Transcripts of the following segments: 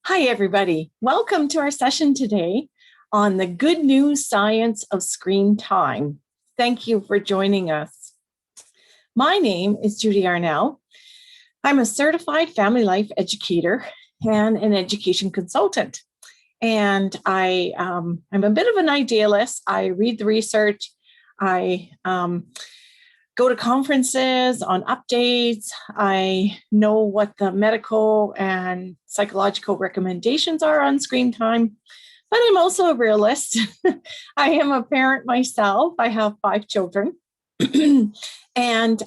Hi, everybody. Welcome to our session today on the good news science of screen time. Thank you for joining us. My name is Judy Arnall. I'm a certified family life educator and an education consultant. And I'm a bit of an idealist. I read the research. I go to conferences on updates. I know what the medical and psychological recommendations are on screen time, but I'm also a realist. I am a parent myself. I have 5 children. And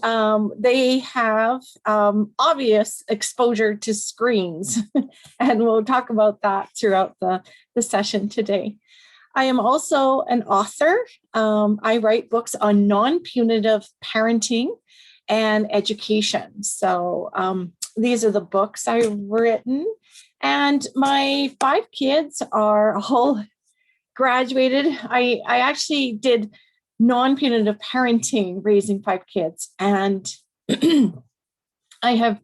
they have obvious exposure to screens. And we'll talk about that throughout the session today. I am also an author. I write books on non-punitive parenting and education. So these are the books I've written. And my 5 kids are all graduated. I actually did non-punitive parenting, raising 5 kids. And I have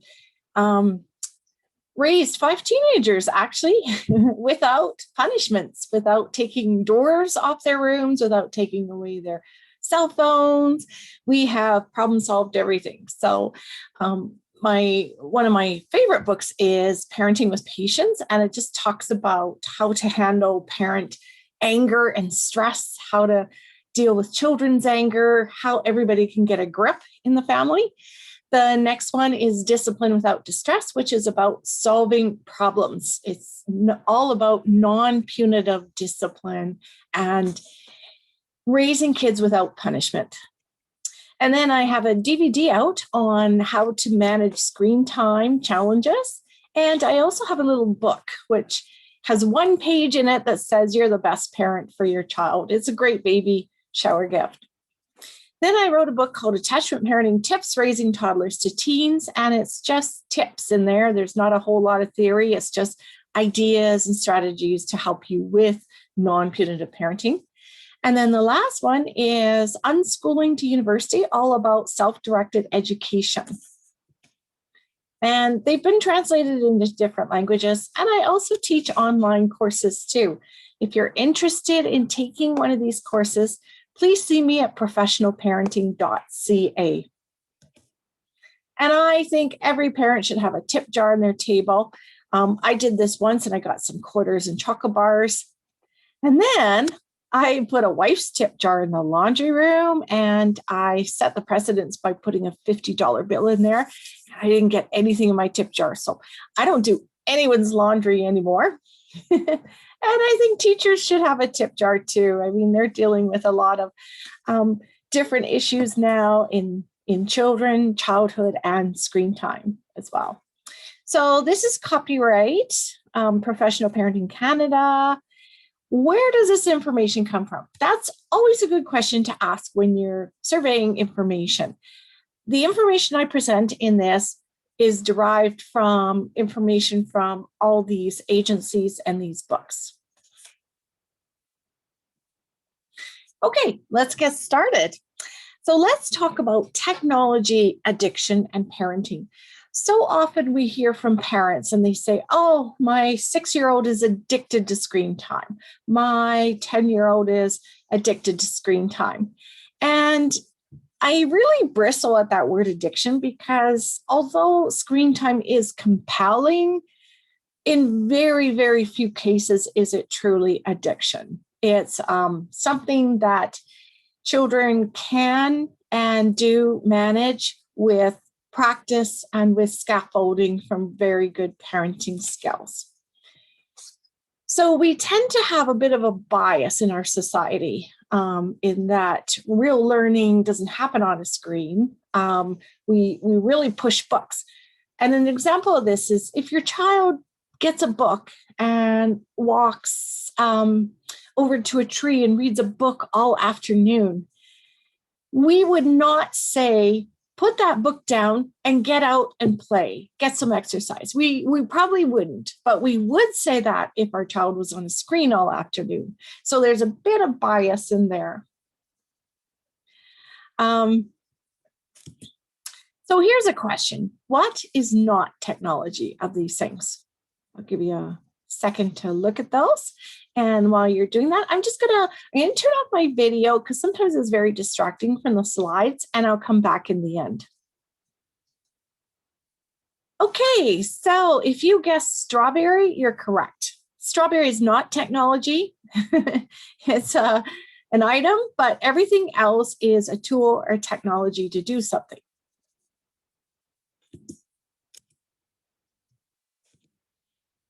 raised 5 teenagers, actually, without punishments, without taking doors off their rooms, without taking away their cell phones. We have problem solved everything. So one of my favorite books is Parenting with Patience, and it just talks about how to handle parent anger and stress, how to deal with children's anger, how everybody can get a grip in the family. The next one is Discipline Without Distress, which is about solving problems. It's all about non-punitive discipline and raising kids without punishment. And then I have a DVD out on how to manage screen time challenges. And I also have a little book, which has 1 page in it that says you're the best parent for your child. It's a great baby shower gift. Then I wrote a book called Attachment Parenting Tips, Raising Toddlers to Teens, and it's just tips in there. There's not a whole lot of theory. It's just ideas and strategies to help you with non-punitive parenting. And then the last one is Unschooling to University, all about self-directed education. And they've been translated into different languages, and I also teach online courses too. If you're interested in taking one of these courses, please see me at professionalparenting.ca. And I think every parent should have a tip jar on their table. I did this once and I got some quarters and chocolate bars. And then I put a wife's tip jar in the laundry room, and I set the precedence by putting a $50 bill in there. I didn't get anything in my tip jar, so I don't do anyone's laundry anymore. And I think teachers should have a tip jar too. I mean, they're dealing with a lot of different issues now in children, childhood, and screen time as well. So this is copyright, Professional Parenting Canada. Where does this information come from? That's always a good question to ask when you're surveying information. The information I present in this is derived from information from all these agencies and these books. Okay, let's get started. So let's talk about technology addiction and parenting. So often we hear from parents and they say, oh, my 6-year-old is addicted to screen time. My 10-year-old is addicted to screen time. And I really bristle at that word addiction because although screen time is compelling, in very, very few cases is it truly addiction. It's something that children can and do manage with practice and with scaffolding from very good parenting skills. So we tend to have a bit of a bias in our society in that real learning doesn't happen on a screen. We really push books. And an example of this is if your child gets a book and walks over to a tree and reads a book all afternoon, we would not say, put that book down and get out and play, get some exercise. We probably wouldn't, but we would say that if our child was on a screen all afternoon. So there's a bit of bias in there. So here's a question. What is not technology of these things? I'll give you second to look at those. And while you're doing that, I'm going to turn off my video because sometimes it's very distracting from the slides, and I'll come back in the end. Okay, so if you guessed strawberry, you're correct. Strawberry is not technology. It's an item, but everything else is a tool or technology to do something.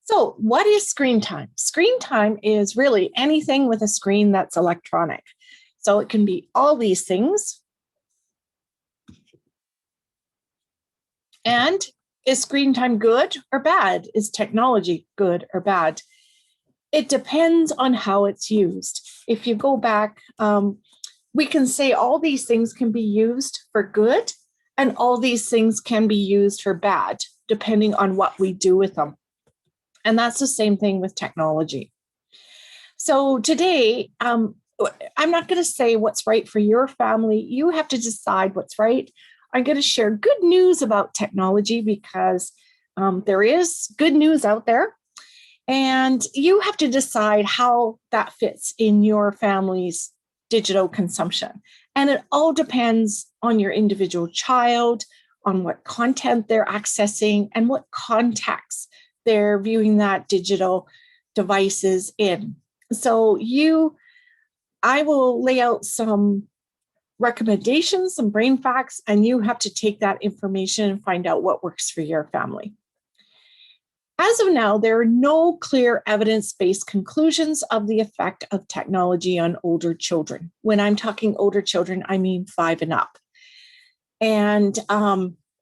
So what is screen time? Screen time is really anything with a screen that's electronic. So it can be all these things. And is screen time good or bad? Is technology good or bad? It depends on how it's used. If you go back, we can say all these things can be used for good and all these things can be used for bad, depending on what we do with them. And that's the same thing with technology. So today, I'm not going to say what's right for your family. You have to decide what's right. I'm going to share good news about technology because there is good news out there. And you have to decide how that fits in your family's digital consumption. And it all depends on your individual child, on what content they're accessing, and what context they're viewing that digital devices in. So I will lay out some recommendations, some brain facts, and you have to take that information and find out what works for your family. As of now, there are no clear evidence-based conclusions of the effect of technology on older children. When I'm talking older children, I mean 5 and up. And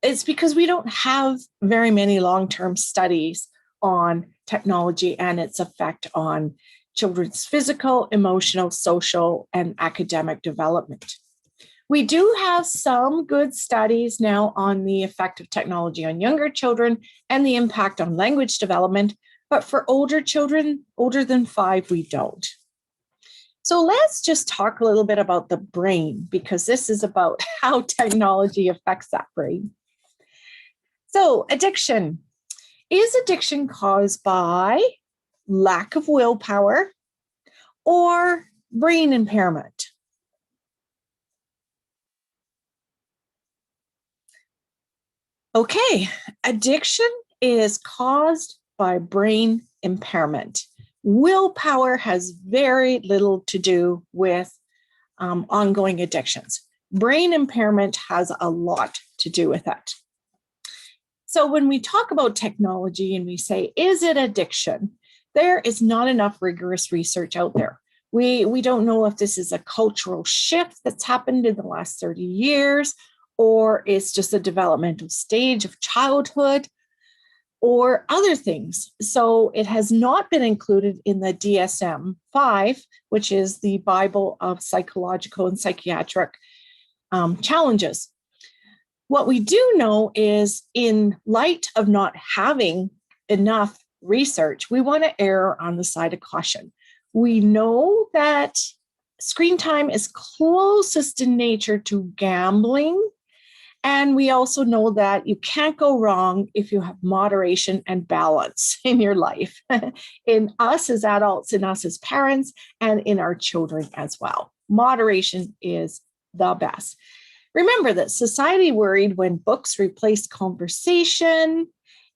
it's because we don't have very many long-term studies on technology and its effect on children's physical, emotional, social, and academic development. We do have some good studies now on the effect of technology on younger children and the impact on language development, but for older children, older than 5, we don't. So let's just talk a little bit about the brain, because this is about how technology affects that brain. So addiction. Is addiction caused by lack of willpower or brain impairment? Okay, addiction is caused by brain impairment. Willpower has very little to do with ongoing addictions. Brain impairment has a lot to do with it. So when we talk about technology and we say, is it addiction? There is not enough rigorous research out there. We don't know if this is a cultural shift that's happened in the last 30 years, or it's just a developmental stage of childhood, or other things. So it has not been included in the DSM-5, which is the Bible of psychological and psychiatric challenges. What we do know is, in light of not having enough research, we want to err on the side of caution. We know that screen time is closest in nature to gambling. And we also know that you can't go wrong if you have moderation and balance in your life, in us as adults, in us as parents, and in our children as well. Moderation is the best. Remember that society worried when books replaced conversation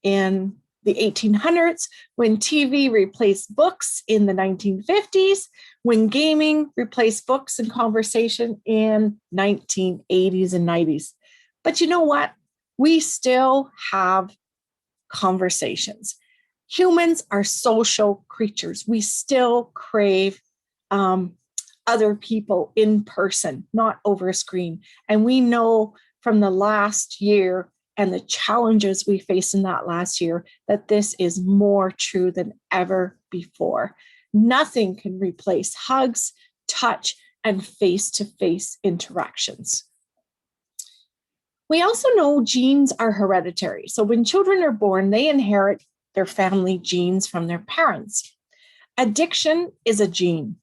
in the 1800s, when TV replaced books in the 1950s, when gaming replaced books and conversation in 1980s and 90s. But you know what? We still have conversations. Humans are social creatures. We still crave other people in person, not over a screen. And we know from the last year and the challenges we faced in that last year that this is more true than ever before. Nothing can replace hugs, touch, and face-to-face interactions. We also know genes are hereditary. So when children are born, they inherit their family genes from their parents. Addiction is a gene,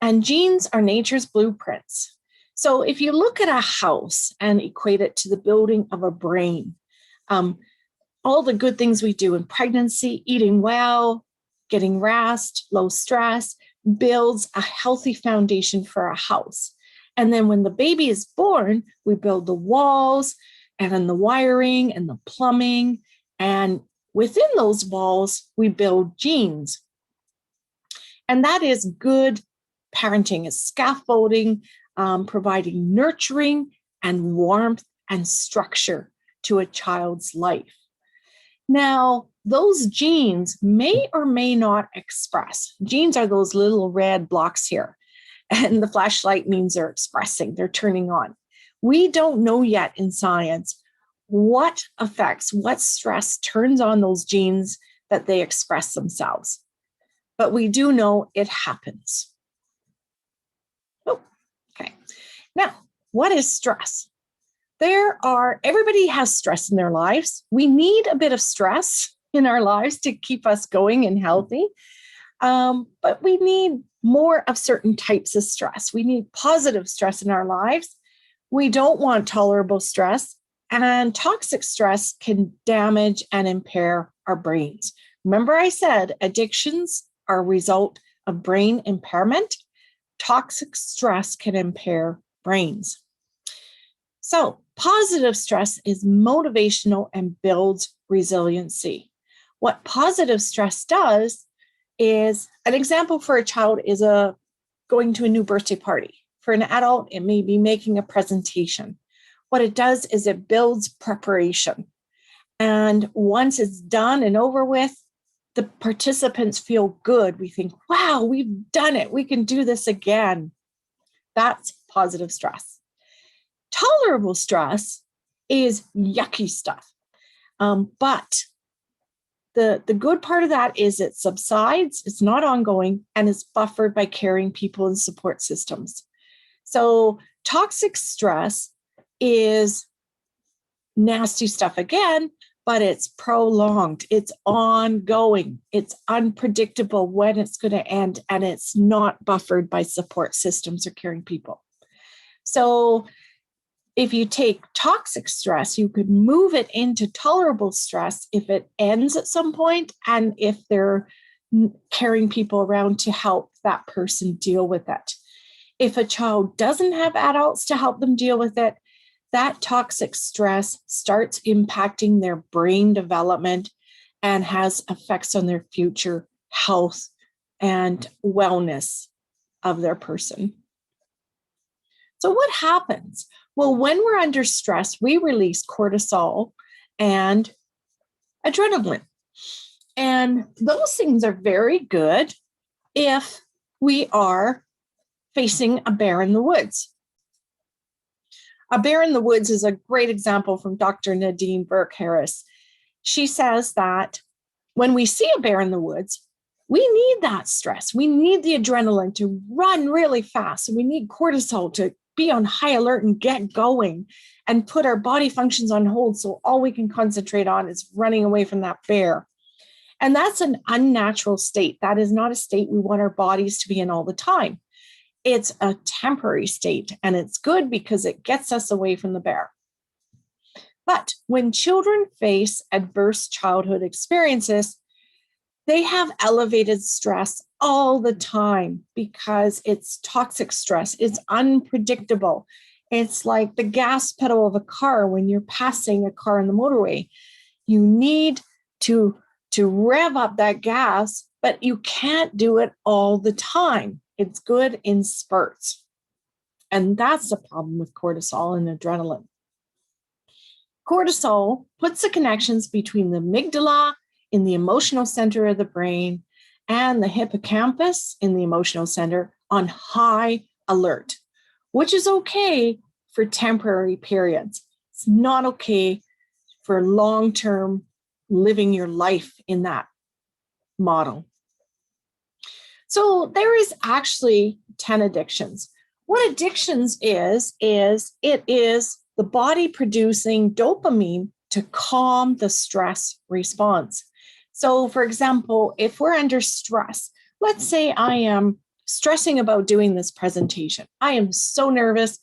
and genes are nature's blueprints. So if you look at a house and equate it to the building of a brain, all the good things we do in pregnancy, eating well, getting rest, low stress, builds a healthy foundation for a house. And then when the baby is born, we build the walls and then the wiring and the plumbing. And within those walls, we build genes. And that is good parenting, is scaffolding, providing nurturing and warmth and structure to a child's life. Now, those genes may or may not express. Genes are those little red blocks here, and the flashlight means they're expressing, they're turning on. We don't know yet in science what effects, what stress turns on those genes that they express themselves. But we do know it happens. Oh, okay. Now, what is stress? Everybody has stress in their lives. We need a bit of stress in our lives to keep us going and healthy. But we need more of certain types of stress. We need positive stress in our lives. We don't want tolerable stress, and toxic stress can damage and impair our brains. Remember I said addictions are a result of brain impairment. Toxic stress can impair brains. So positive stress is motivational and builds resiliency. What positive stress does is, an example for a child is going to a new birthday party. For an adult, it may be making a presentation. What it does is it builds preparation. And once it's done and over with, the participants feel good. We think, wow, we've done it. We can do this again. That's positive stress. Tolerable stress is yucky stuff. But the good part of that is it subsides, it's not ongoing, and it's buffered by caring people and support systems. So toxic stress is nasty stuff again, but it's prolonged, it's ongoing, it's unpredictable when it's going to end, and it's not buffered by support systems or caring people. So if you take toxic stress, you could move it into tolerable stress if it ends at some point, and if they're caring people around to help that person deal with it. If a child doesn't have adults to help them deal with it, that toxic stress starts impacting their brain development and has effects on their future health and wellness of their person. So what happens? Well, when we're under stress, we release cortisol and adrenaline. And those things are very good if we are facing a bear in the woods. A bear in the woods is a great example from Dr. Nadine Burke-Harris. She says that when we see a bear in the woods, we need that stress. We need the adrenaline to run really fast. We need cortisol to be on high alert and get going and put our body functions on hold. So all we can concentrate on is running away from that bear. And that's an unnatural state. That is not a state we want our bodies to be in all the time. It's a temporary state, and it's good because it gets us away from the bear. But when children face adverse childhood experiences, they have elevated stress all the time because it's toxic stress. It's unpredictable. It's like the gas pedal of a car when you're passing a car on the motorway. You need to rev up that gas, but you can't do it all the time. It's good in spurts. And that's the problem with cortisol and adrenaline. Cortisol puts the connections between the amygdala in the emotional center of the brain and the hippocampus in the emotional center on high alert, which is okay for temporary periods. It's not okay for long-term living your life in that model. So there is actually 10 addictions. What addictions is it is the body producing dopamine to calm the stress response. So for example, if we're under stress, let's say I am stressing about doing this presentation. I am so nervous.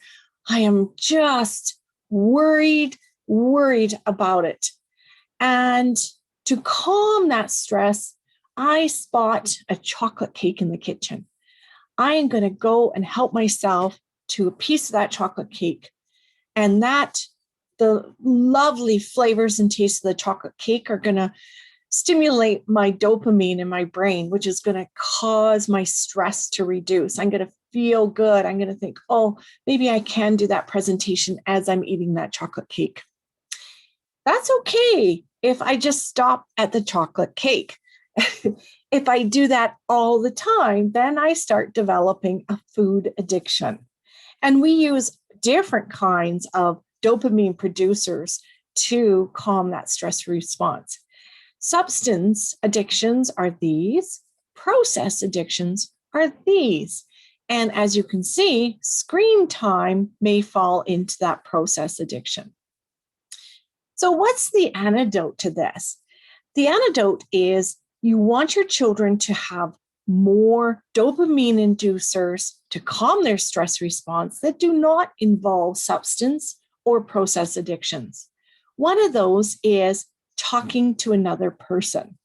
I am just worried about it. And to calm that stress, I spot a chocolate cake in the kitchen. I am going to go and help myself to a piece of that chocolate cake. And the lovely flavors and tastes of the chocolate cake are going to stimulate my dopamine in my brain, which is going to cause my stress to reduce. I'm going to feel good. I'm going to think, oh, maybe I can do that presentation as I'm eating that chocolate cake. That's okay if I just stop at the chocolate cake. If I do that all the time, then I start developing a food addiction. And we use different kinds of dopamine producers to calm that stress response. Substance addictions are these, process addictions are these. And as you can see, screen time may fall into that process addiction. So what's the antidote to this? The antidote is you want your children to have more dopamine inducers to calm their stress response that do not involve substance or process addictions. One of those is talking to another person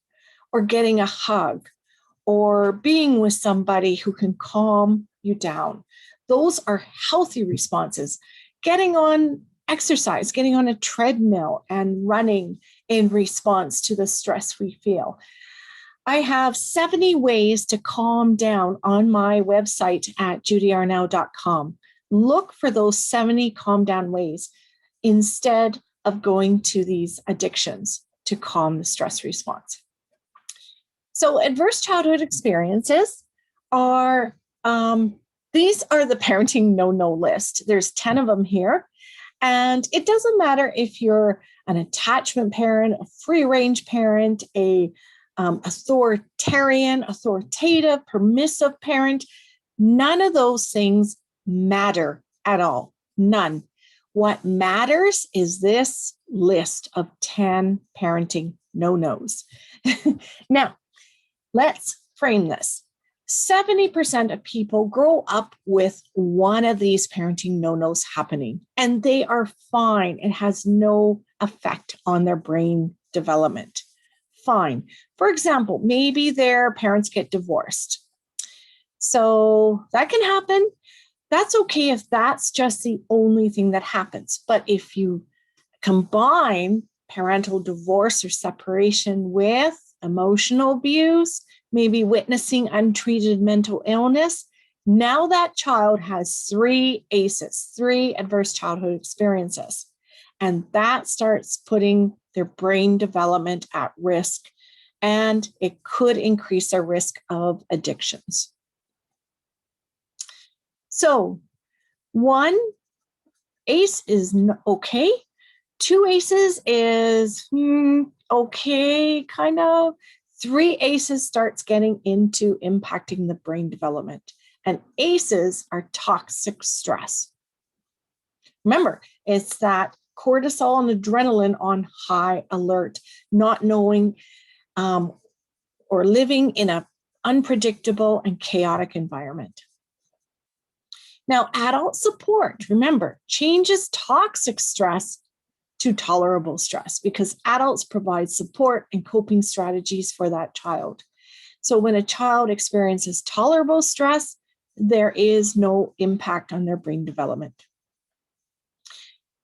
or getting a hug or being with somebody who can calm you down. Those are healthy responses. Getting on exercise, getting on a treadmill and running in response to the stress we feel. I have 70 ways to calm down on my website at judyarnall.com. Look for those 70 calm down ways instead of going to these addictions to calm the stress response. So adverse childhood experiences are, these are the parenting no-no list. There's 10 of them here. And it doesn't matter if you're an attachment parent, a free-range parent, a authoritarian, authoritative, permissive parent. None of those things matter at all. None. What matters is this list of 10 parenting no-nos. Now, let's frame this. 70% of people grow up with one of these parenting no-nos happening, and they are fine. It has no effect on their brain development. Fine. For example, maybe their parents get divorced. So that can happen. That's okay if that's just the only thing that happens. But if you combine parental divorce or separation with emotional abuse, maybe witnessing untreated mental illness, now that child has 3 ACEs, 3 adverse childhood experiences. And that starts putting their brain development at risk, and it could increase their risk of addictions. So 1 ACE is okay. 2 ACEs is okay, kind of. 3 ACEs starts getting into impacting the brain development. And ACEs are toxic stress. Remember, it's that cortisol and adrenaline on high alert, not knowing or living in an unpredictable and chaotic environment. Now, adult support, remember, changes toxic stress to tolerable stress because adults provide support and coping strategies for that child. So when a child experiences tolerable stress, there is no impact on their brain development.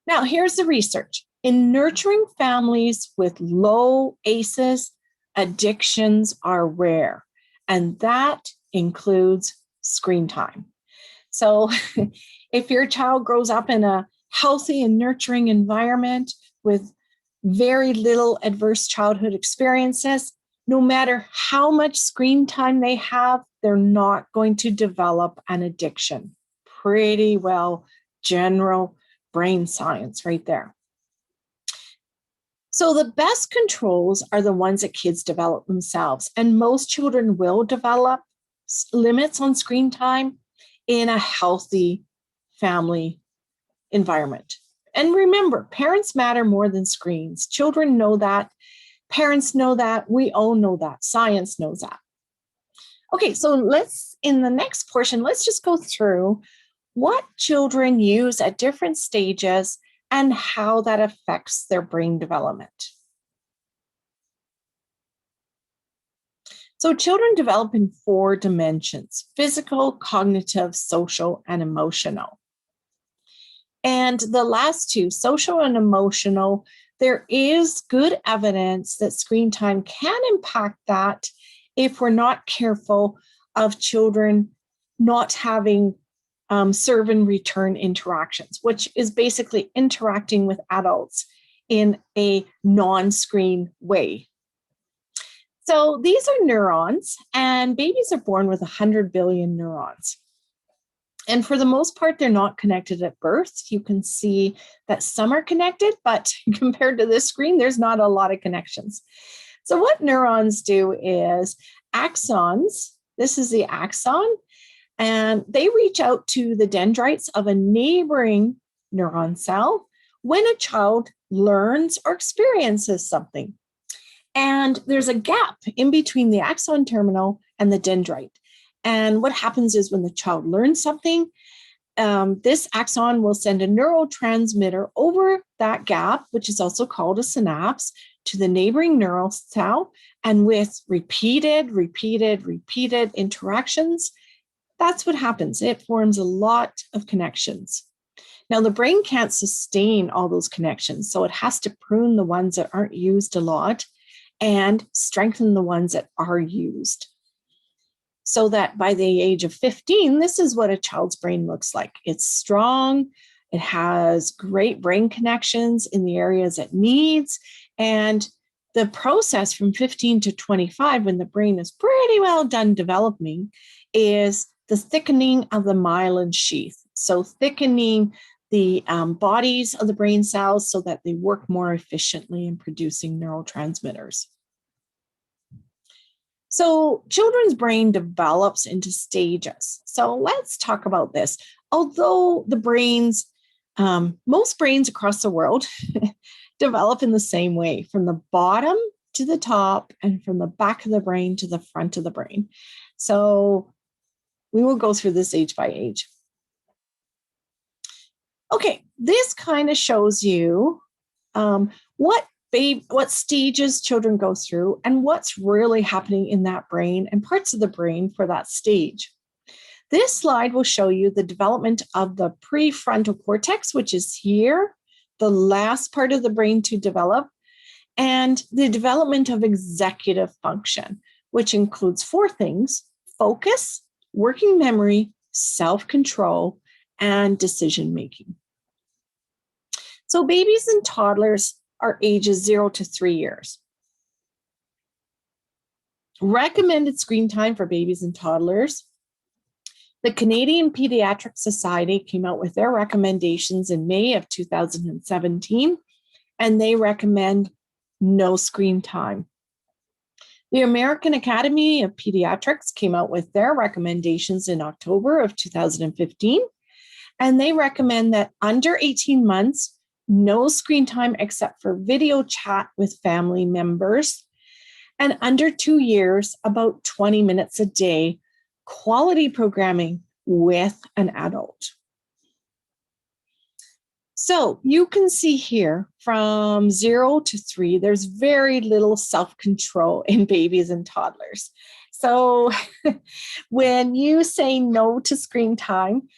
Now, here's the research. In nurturing families with low ACEs, addictions are rare, and that includes screen time. So if your child grows up in a healthy and nurturing environment with very little adverse childhood experiences, no matter how much screen time they have, they're not going to develop an addiction. Pretty well general brain science right there. So the best controls are the ones that kids develop themselves, and most children will develop limits on screen time in a healthy family environment. And remember, parents matter more than screens. Children know that. Parents know that. We all know that. Science knows that. Okay, so in the next portion, let's just go through what children use at different stages and how that affects their brain development. So children develop in 4 dimensions: physical, cognitive, social, and emotional. And the last 2, social and emotional, there is good evidence that screen time can impact that if we're not careful of children not having serve and return interactions, which is basically interacting with adults in a non-screen way. So these are neurons, and babies are born with 100 billion neurons. And for the most part, they're not connected at birth. You can see that some are connected, but compared to this screen, there's not a lot of connections. So what neurons do is axons. This is the axon, and they reach out to the dendrites of a neighboring neuron cell when a child learns or experiences something. And there's a gap in between the axon terminal and the dendrite. And what happens is when the child learns something, this axon will send a neurotransmitter over that gap, which is also called a synapse, to the neighboring neural cell. And with repeated interactions, that's what happens. It forms a lot of connections. Now, the brain can't sustain all those connections, so it has to prune the ones that aren't used a lot and strengthen the ones that are used. So that by the age of 15, this is what a child's brain looks like. It's strong, it has great brain connections in the areas it needs, and the process from 15 to 25, when the brain is pretty well done developing, is the thickening of the myelin sheath. So thickening the bodies of the brain cells so that they work more efficiently in producing neurotransmitters. So children's brain develops into stages. So let's talk about this. Although the brains, most brains across the world develop in the same way, from the bottom to the top and from the back of the brain to the front of the brain. So we will go through this age by age. Okay, this kind of shows you what stages children go through and what's really happening in that brain and parts of the brain for that stage. This slide will show you the development of the prefrontal cortex, which is here, the last part of the brain to develop, and the development of executive function, which includes 4 things: focus, working memory, self-control, and decision-making. So babies and toddlers are ages 0 to 3 years. Recommended screen time for babies and toddlers. The Canadian Pediatric Society came out with their recommendations in May of 2017, and they recommend no screen time. The American Academy of Pediatrics came out with their recommendations in October of 2015, and they recommend that under 18 months, no screen time except for video chat with family members, and under 2 years, about 20 minutes a day, quality programming with an adult. So you can see here from 0 to 3, there's very little self-control in babies and toddlers. So when you say no to screen time,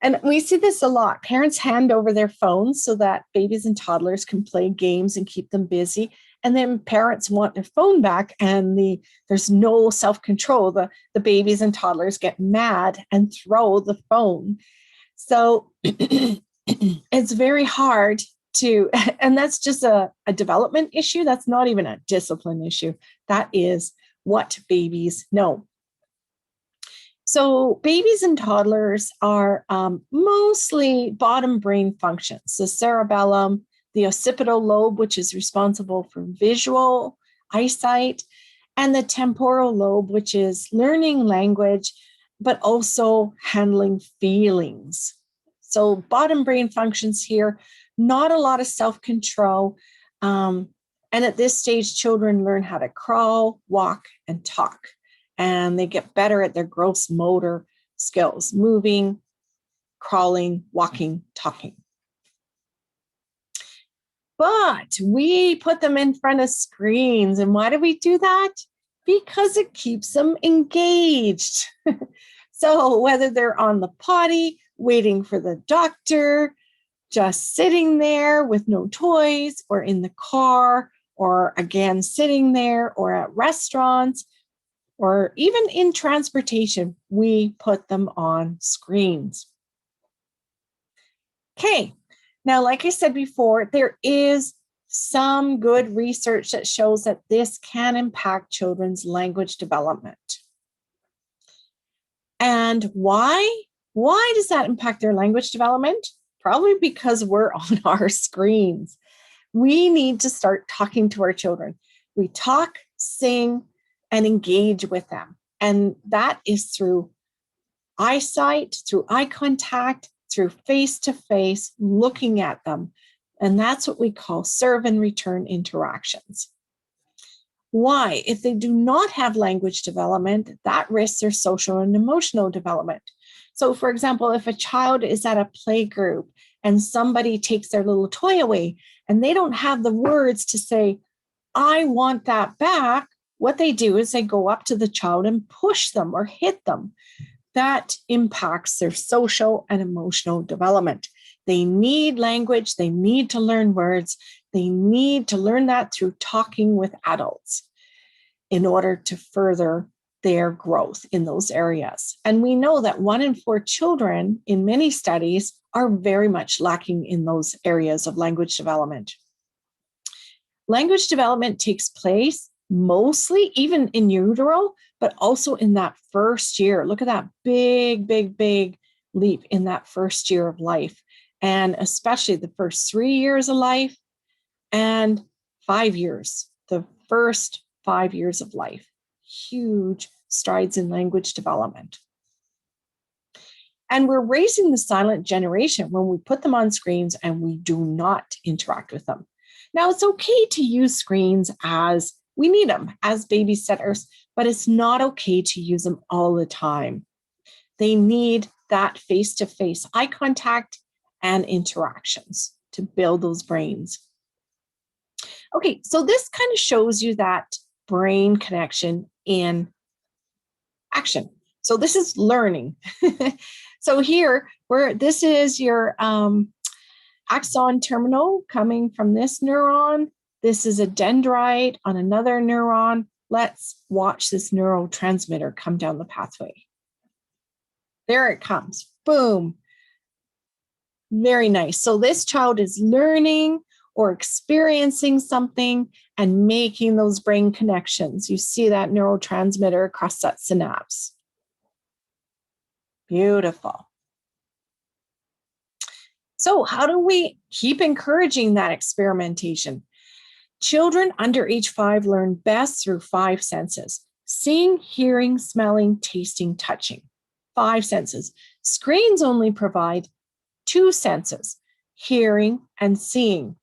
and we see this a lot, parents hand over their phones so that babies and toddlers can play games and keep them busy. And then parents want their phone back and there's no self-control. The babies and toddlers get mad and throw the phone. So it's very hard to, and that's just a development issue. That's not even a discipline issue. That is what babies know. So babies and toddlers are mostly bottom brain functions, the cerebellum, the occipital lobe, which is responsible for visual eyesight, and the temporal lobe, which is learning language, but also handling feelings. So bottom brain functions here, not a lot of self-control. And at this stage, children learn how to crawl, walk, and talk. And they get better at their gross motor skills, moving, crawling, walking, talking. But we put them in front of screens. And why do we do that? Because it keeps them engaged. So whether they're on the potty, waiting for the doctor, just sitting there with no toys, or in the car, or again, sitting there, or at restaurants, or even in transportation, we put them on screens. Okay, now, like I said before, there is some good research that shows that this can impact children's language development. And why? Why does that impact their language development? Probably because we're on our screens. We need to start talking to our children. We talk, sing, and engage with them. And that is through eyesight, through eye contact, through face-to-face, looking at them. And that's what we call serve and return interactions. Why? If they do not have language development, that risks their social and emotional development. So, for example, if a child is at a play group and somebody takes their little toy away and they don't have the words to say, I want that back, what they do is they go up to the child and push them or hit them. That impacts their social and emotional development. They need language. They need to learn words. They need to learn that through talking with adults in order to further their growth in those areas. And we know that 1 in 4 children in many studies are very much lacking in those areas of language development. Language development takes place mostly even in utero, but also in that first year. Look at that big, big, big leap in that first year of life, and especially the first 3 years of life and 5 years, the first 5 years of life. Huge strides in language development. And we're raising the silent generation when we put them on screens and we do not interact with them. Now, it's okay to use screens as we need them as babysitters, but it's not okay to use them all the time. They need that face-to-face eye contact and interactions to build those brains. Okay, so this kind of shows you that brain connection in action. So this is learning. So here, this is your axon terminal coming from this neuron. This is a dendrite on another neuron. Let's watch this neurotransmitter come down the pathway. There it comes. Boom. Very nice. So this child is learning or experiencing something and making those brain connections. You see that neurotransmitter across that synapse. Beautiful. So how do we keep encouraging that experimentation? Children under age 5 learn best through 5 senses: seeing, hearing, smelling, tasting, touching. 5 senses. Screens only provide 2 senses: hearing and seeing.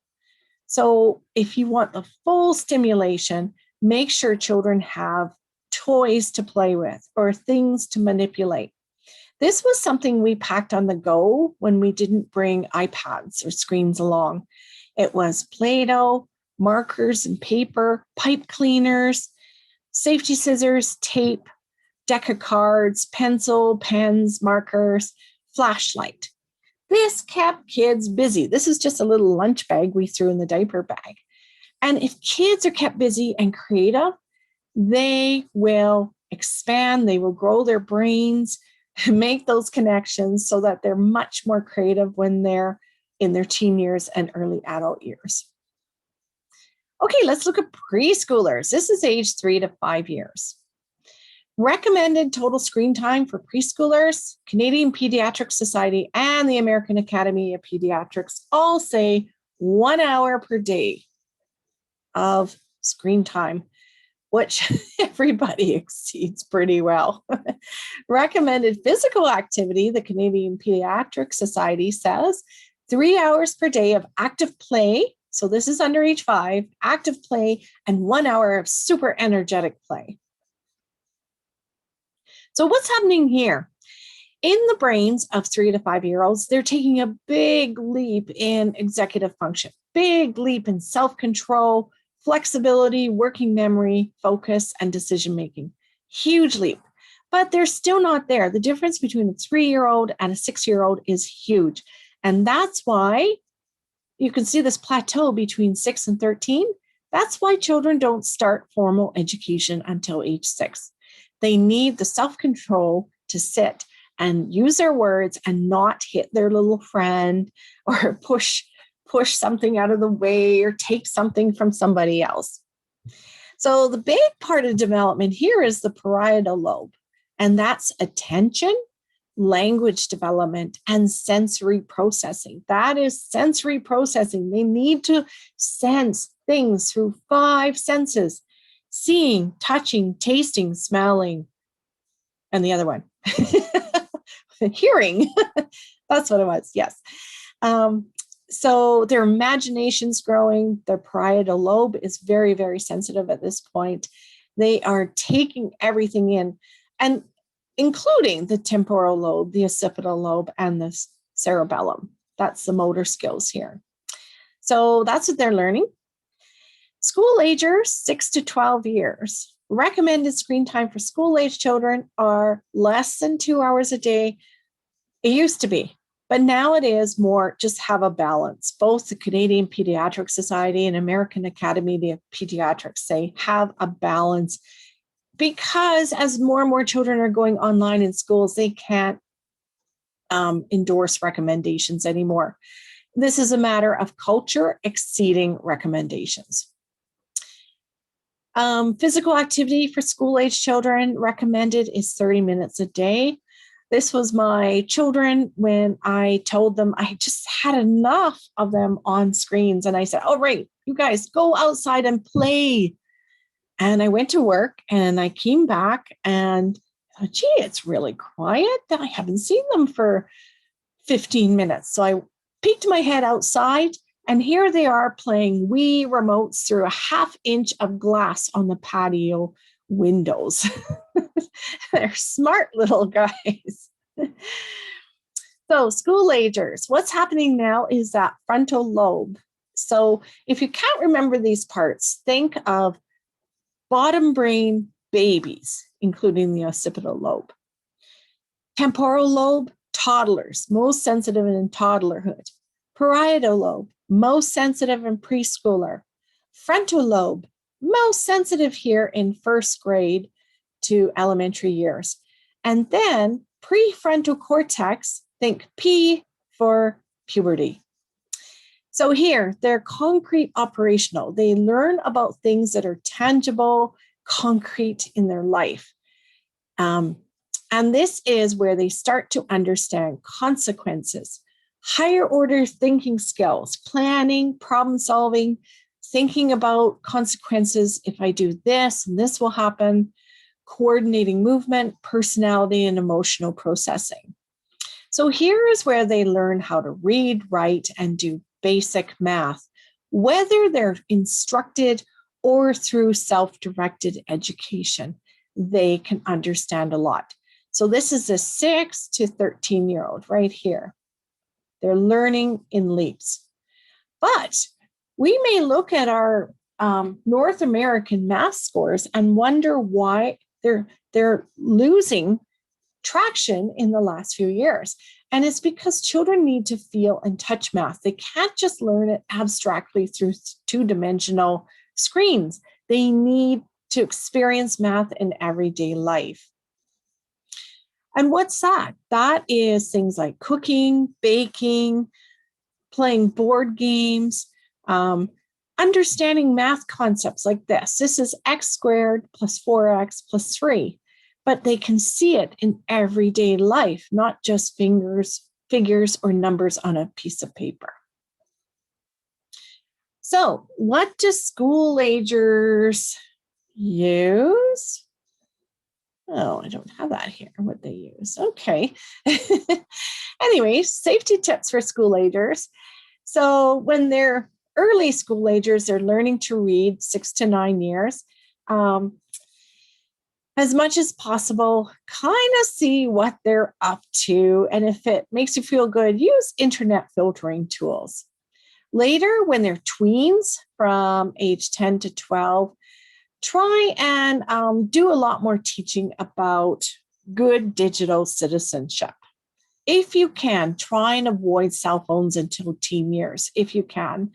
So if you want the full stimulation, make sure children have toys to play with or things to manipulate. This was something we packed on the go when we didn't bring iPads or screens along. It was Play-Doh, markers and paper, pipe cleaners, safety scissors, tape, deck of cards, pencil, pens, markers, flashlight. This kept kids busy. This is just a little lunch bag we threw in the diaper bag. And if kids are kept busy and creative, they will expand, they will grow their brains, make those connections so that they're much more creative when they're in their teen years and early adult years. Okay, let's look at preschoolers. This is age 3 to 5 years. Recommended total screen time for preschoolers, Canadian Pediatric Society and the American Academy of Pediatrics all say 1 hour per day of screen time, which everybody exceeds pretty well. Recommended physical activity, the Canadian Pediatric Society says 3 hours per day of active play. So this is under age 5, active play, and 1 hour of super energetic play. So what's happening here? In the brains of 3 to 5 year olds, they're taking a big leap in executive function, big leap in self-control, flexibility, working memory, focus, and decision-making. Huge leap. But they're still not there. The difference between a 3-year-old and a 6-year-old is huge. And that's why you can see this plateau between 6 and 13. That's why children don't start formal education until age 6. They need the self-control to sit and use their words and not hit their little friend or push something out of the way or take something from somebody else. So the big part of development here is the parietal lobe, and that's attention, language development, and sensory processing. That is sensory processing. They need to sense things through 5 senses: seeing, touching, tasting, smelling, and the other one, hearing. That's what it was. Yes. So their imagination's growing. Their parietal lobe is very, very sensitive at this point. They are taking everything in, and including the temporal lobe, the occipital lobe, and the cerebellum. That's the motor skills here. So that's what they're learning. Schoolagers, 6 to 12 years. Recommended screen time for school-age children are less than 2 hours a day. It used to be, but now it is more just have a balance. Both the Canadian Pediatric Society and American Academy of Pediatrics say have a balance, because as more and more children are going online in schools, they can't endorse recommendations anymore. This is a matter of culture exceeding recommendations. Physical activity for school-age children recommended is 30 minutes a day. This was my children when I told them I just had enough of them on screens. And I said, all right, you guys go outside and play. And I went to work and I came back and thought, gee, it's really quiet. I haven't seen them for 15 minutes. So I peeked my head outside, and here they are playing Wii remotes through a 1/2 inch of glass on the patio windows. They're smart little guys. So school-agers, what's happening now is that frontal lobe. So if you can't remember these parts, think of bottom brain babies, including the occipital lobe. Temporal lobe, toddlers, most sensitive in toddlerhood. Parietal lobe, most sensitive in preschooler. Frontal lobe, most sensitive here in 1st grade to elementary years. And then prefrontal cortex, think P for puberty. So here, they're concrete operational. They learn about things that are tangible, concrete in their life. And this is where they start to understand consequences, higher order thinking skills, planning, problem solving, thinking about consequences. If I do this, and this will happen, coordinating movement, personality, and emotional processing. So here is where they learn how to read, write, and do basic math, whether they're instructed or through self-directed education. They can understand a lot. So this is a 6 to 13-year-old right here. They're learning in leaps. But we may look at our North American math scores and wonder why they're losing traction in the last few years. And it's because children need to feel and touch math. They can't just learn it abstractly through 2-dimensional screens. They need to experience math in everyday life. And what's that? That is things like cooking, baking, playing board games, understanding math concepts like this. This is x squared plus 4x plus 3. But they can see it in everyday life, not just figures or numbers on a piece of paper. So what do school-agers use? Oh, I don't have that here, what they use. Okay. Anyway, safety tips for school-agers. So when they're early school-agers, they're learning to read 6 to 9 years. As much as possible, kind of see what they're up to. And if it makes you feel good, use internet filtering tools. Later, when they're tweens from age 10 to 12, try and do a lot more teaching about good digital citizenship. If you can, try and avoid cell phones until teen years, if you can,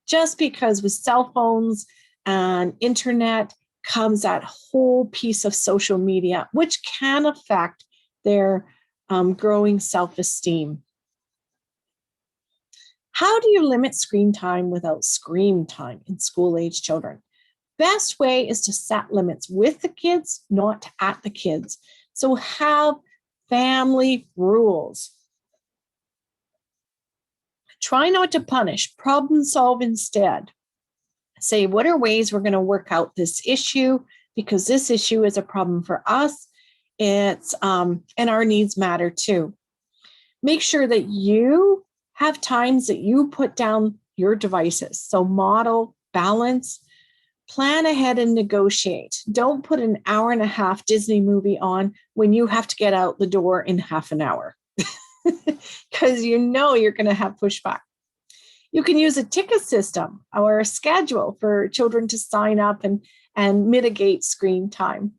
just because with cell phones and internet comes that whole piece of social media, which can affect their growing self-esteem. How do you limit screen time without screen time in school-age children? Best way is to set limits with the kids, not at the kids. So have family rules. Try not to punish, problem solve instead. Say, what are ways we're going to work out this issue? Because this issue is a problem for us. It's and our needs matter too. Make sure that you have times that you put down your devices. So model, balance, plan ahead and negotiate. Don't put an hour and a half Disney movie on when you have to get out the door in half an hour, because you know you're going to have pushback. You can use a ticket system or a schedule for children to sign up and mitigate screen time.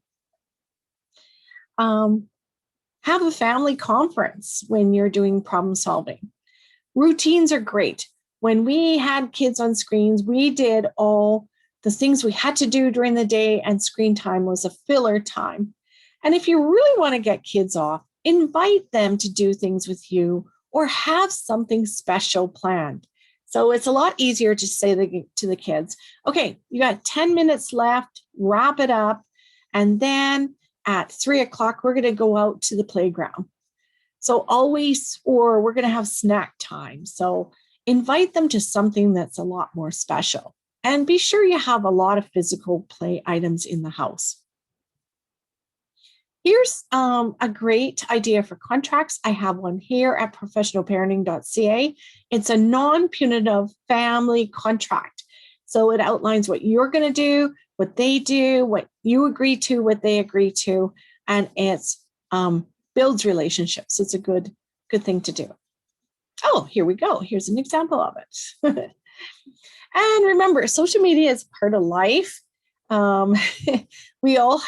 Have a family conference when you're doing problem solving. Routines are great. When we had kids on screens, we did all the things we had to do during the day, and screen time was a filler time. And if you really want to get kids off, invite them to do things with you or have something special planned. So it's a lot easier to say to the kids, okay, you got 10 minutes left, wrap it up. And then at 3 o'clock, we're going to go out to the playground. So always, or we're going to have snack time. So invite them to something that's a lot more special. And be sure you have a lot of physical play items in the house. Here's a great idea for contracts. I have one here at professionalparenting.ca. It's a non-punitive family contract. So it outlines what you're going to do, what they do, what you agree to, what they agree to, and it's builds relationships. It's a good thing to do. Oh, here we go. Here's an example of it. And remember, social media is part of life. We all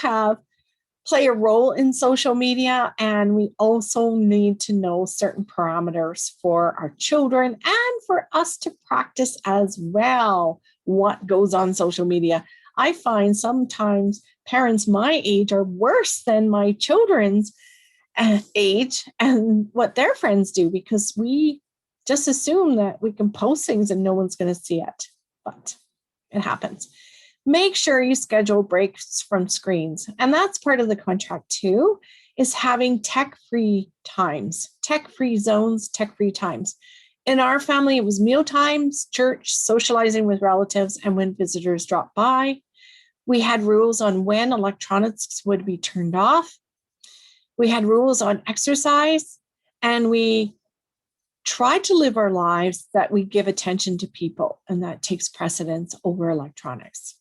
play a role in social media, and we also need to know certain parameters for our children and for us to practice as well what goes on social media. I find sometimes parents my age are worse than my children's age and what their friends do, because we just assume that we can post things and no one's going to see it, but it happens. Make sure you schedule breaks from screens. And that's part of the contract too, is having tech-free times, tech-free zones, tech-free times. In our family, it was meal times, church, socializing with relatives, and when visitors dropped by. We had rules on when electronics would be turned off. We had rules on exercise, and we tried to live our lives that we give attention to people, and that takes precedence over electronics.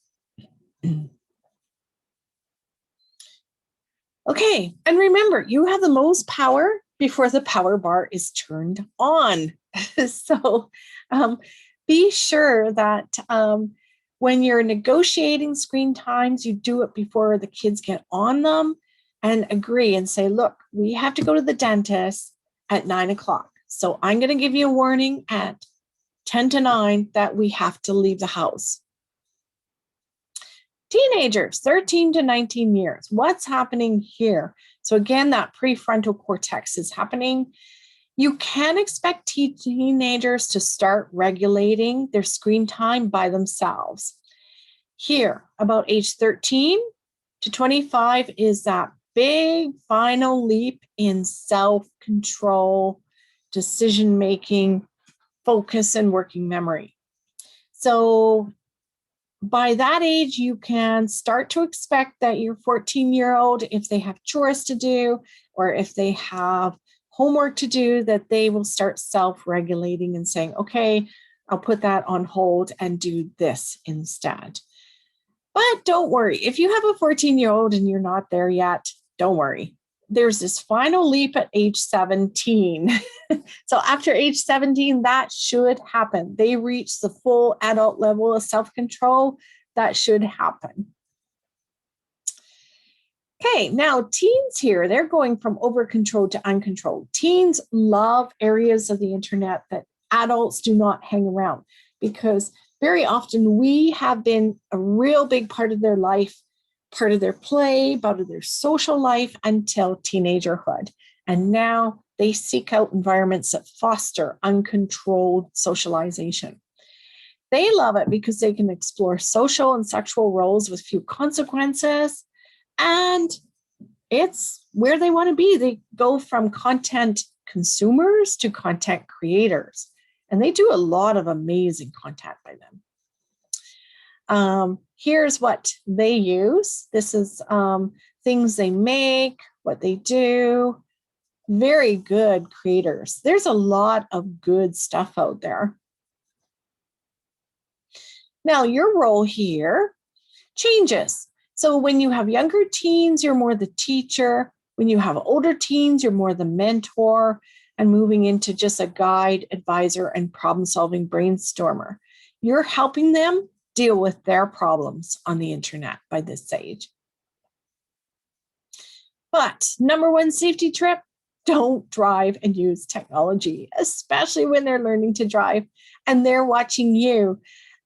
Okay, and remember, you have the most power before the power bar is turned on. So be sure that when you're negotiating screen times, you do it before the kids get on them, and agree and say, look, we have to go to the dentist at 9 o'clock. So I'm going to give you a warning at 10 to 9 that we have to leave the house. Teenagers, 13 to 19 years. What's happening here? So again, that prefrontal cortex is happening. You can expect teenagers to start regulating their screen time by themselves. Here, about age 13 to 25 is that big final leap in self-control, decision-making, focus, and working memory. So by that age, you can start to expect that your 14-year-old, if they have chores to do, or if they have homework to do, that they will start self-regulating and saying, okay, I'll put that on hold and do this instead. But don't worry, if you have a 14-year-old and you're not there yet, don't worry. there's this final leap at age 17. So after age 17, that should happen. They reach the full adult level of self-control. That should happen. Okay, now teens here, they're going from over-controlled to uncontrolled. Teens love areas of the internet that adults do not hang around, because very often we have been a real big part of their life, part of their play, part of their social life until teenagerhood. And now they seek out environments that foster uncontrolled socialization. They love it because they can explore social and sexual roles with few consequences. And it's where they want to be. They go from content consumers to content creators. And they do a lot of amazing content by them. Here's what they use. This is things they make, what they do. Very good creators. There's a lot of good stuff out there. Now, your role here changes. So when you have younger teens, you're more the teacher. When you have older teens, you're more the mentor, and moving into just a guide, advisor, and problem-solving brainstormer. You're helping them deal with their problems on the internet by this age. But number one safety tip, don't drive and use technology, especially when they're learning to drive and they're watching you.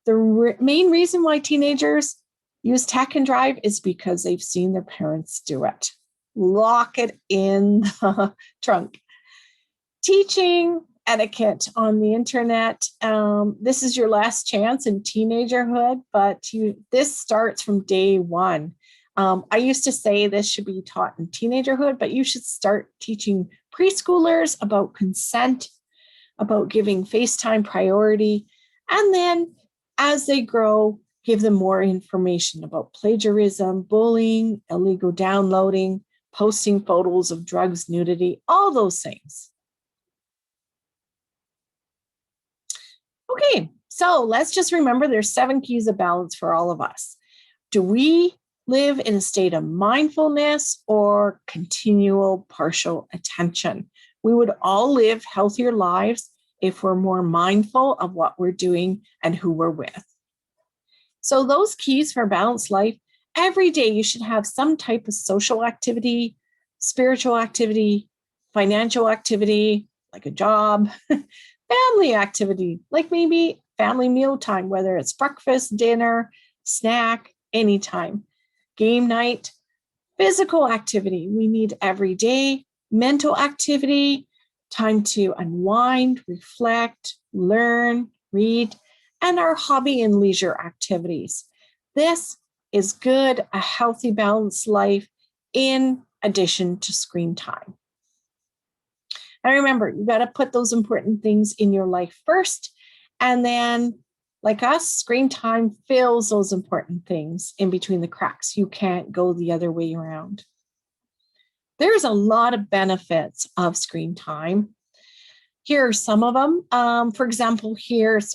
The main reason why teenagers use tech and drive is because they've seen their parents do it. Lock it in the trunk. Teaching etiquette on the internet. This is your last chance in teenagerhood, but this starts from day one. I used to say this should be taught in teenagerhood, but you should start teaching preschoolers about consent, about giving FaceTime priority, and then as they grow, give them more information about plagiarism, bullying, illegal downloading, posting photos of drugs, nudity, all those things. Okay, so let's just remember there's 7 keys of balance for all of us. Do we live in a state of mindfulness or continual partial attention? We would all live healthier lives if we're more mindful of what we're doing and who we're with. So those keys for a balanced life, every day you should have some type of social activity, spiritual activity, financial activity, like a job, family activity, like maybe family meal time, whether it's breakfast, dinner, snack, anytime, game night, physical activity we need every day, mental activity, time to unwind, reflect, learn, read, and our hobby and leisure activities. This is good, a healthy, balanced life in addition to screen time. And remember, you got to put those important things in your life first. And then, like us, screen time fills those important things in between the cracks. You can't go the other way around. There's a lot of benefits of screen time. Here are some of them. For example,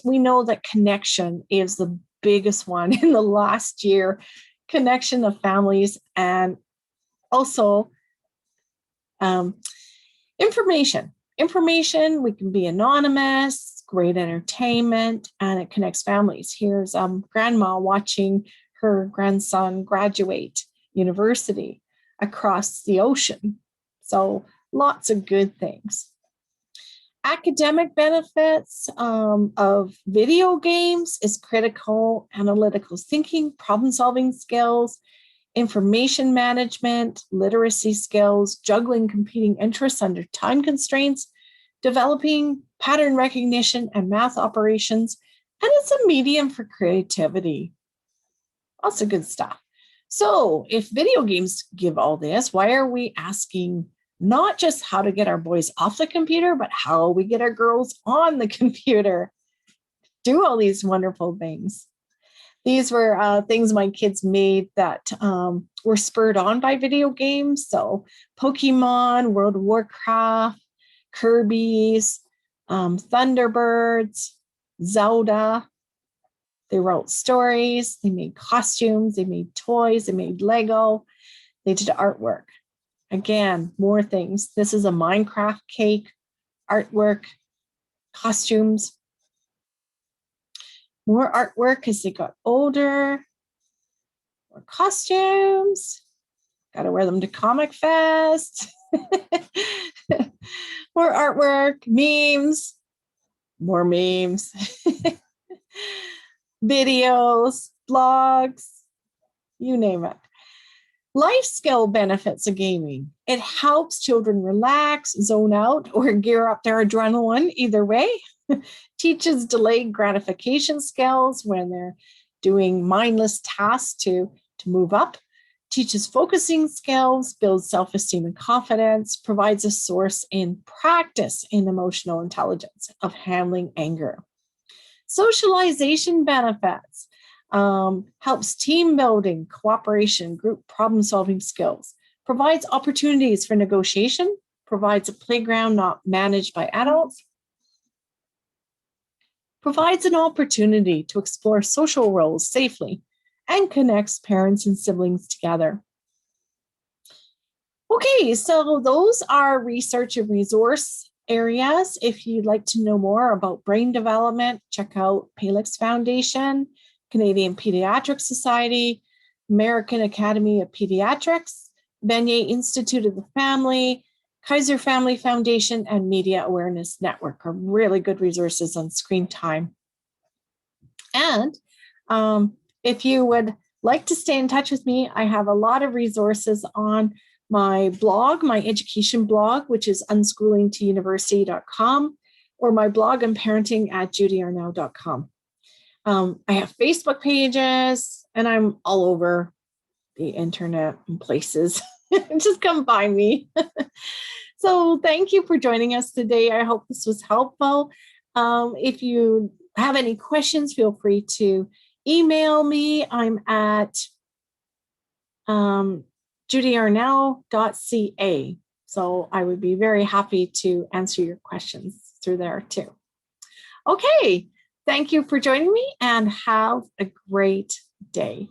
we know that connection is the biggest one in the last year, connection of families, and also information. Information, we can be anonymous, great entertainment, and it connects families. Here's grandma watching her grandson graduate university across the ocean. So lots of good things. Academic benefits of video games is critical analytical thinking, problem-solving skills, information management, literacy skills, juggling competing interests under time constraints, developing pattern recognition and math operations, and it's a medium for creativity. Lots of good stuff. So if video games give all this, why are we asking not just how to get our boys off the computer, but how we get our girls on the computer? Do all these wonderful things. These were things my kids made that were spurred on by video games. So Pokemon, World of Warcraft, Kirby's, Thunderbirds, Zelda. They wrote stories, they made costumes, they made toys, they made Lego, they did artwork. Again, more things. This is a Minecraft cake, artwork, costumes, more artwork as they got older, more costumes. Got to wear them to Comic Fest. More artwork, memes, more memes, videos, blogs, you name it. Life skill benefits of gaming. It helps children relax, zone out, or gear up their adrenaline, either way. Teaches delayed gratification skills when they're doing mindless tasks to move up. Teaches focusing skills, builds self-esteem and confidence, provides a source in practice in emotional intelligence of handling anger. Socialization benefits. Helps team building, cooperation, group problem-solving skills, provides opportunities for negotiation, provides a playground not managed by adults, provides an opportunity to explore social roles safely, and connects parents and siblings together. Okay, so those are research and resource areas. If you'd like to know more about brain development, check out Palix Foundation, Canadian Pediatric Society, American Academy of Pediatrics, Beignet Institute of the Family, Kaiser Family Foundation, and Media Awareness Network are really good resources on screen time. And if you would like to stay in touch with me, I have a lot of resources on my blog, my education blog, which is unschoolingtouniversity.com, or my blog on parenting at judyarnall.com. I have Facebook pages, and I'm all over the internet and places. Just come find me. So thank you for joining us today. I hope this was helpful. If you have any questions, feel free to email me. I'm at judyarnall.ca. So I would be very happy to answer your questions through there too. Okay. Thank you for joining me and have a great day.